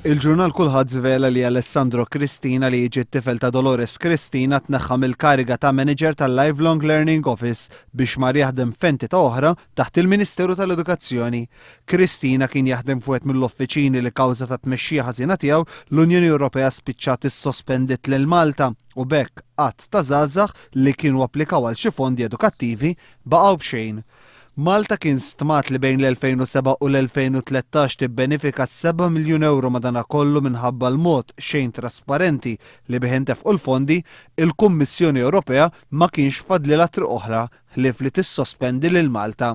Il-ġurnal kulħadd żvela li Alessandro Cristina li jiġi t-tifel ta' Dolores Cristina tneħħa mill-kariga ta' manager tal-Lifelong Learning Office biex mar jaħdem f'entità oħra taħt il-Ministeru tal-Edukazzjoni. Cristina kien jaħdem fuq mill-uffiċini li kawża ta' tmexxija ħażina tiegħu l-Unjoni Ewropea spiċċat issospendit lil Malta u bekk qatt ta' żgħażagħ li kienu applikaw għal xi fondi edukattivi baqgħu b'xejn. Malta kien stmat li bejn l-2007 u l-2013 tibbenefika 7 miljun euro madanakollu minħabba l-mod xejn trasparenti li biħentef u l-fondi, il-Kummissjoni Ewropea ma kienx fadlilha triq oħra ħlief li tissospendi lil Malta.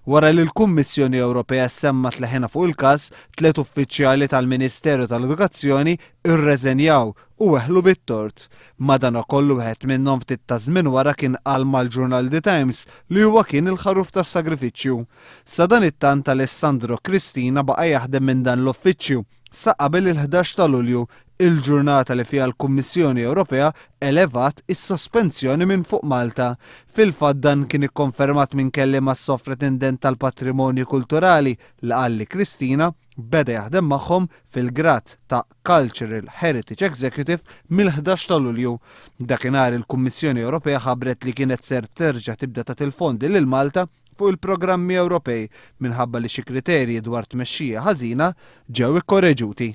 Wara li l-Kummissjoni Ewropea semmat leħena fuq il-każ, 3 uffiċjali tal-Ministeru tal-Edukazzjoni irreżenjaw u weħlu bit-tort. Madanakollu wieħed minnhom ftit ta' żmien wara kien qal mal-ġurnal The Times li huwa kien il-ħaruf tas-sagrifiċċju. Sa dan it-tant Alessandro Cristina baqa' jaħdem minn dan l-uffiċċju sa qabel il-11 ta' Lulju, il-ġurnata li fiha l-Kummissjoni Ewropea elevat is-sospensjoni minn fuq Malta. Fil-fatt dan kien ikkonfermat minn kelliema s-sofretendent tal-Patrimonju Kulturali li qal li Cristina beda jaħdem magħhom fil-grad ta' Cultural Heritage Executive mill-11 ta' Lulju. Dakinhar il-Kummissjoni Ewropea ħabbret li kienet ser terġa' tibda tagħti il-fondi lil Malta fuq il-programmi Ewropej minħabba li xi kriterji dwar tmexxija ħażina ġew ikkoreġuti.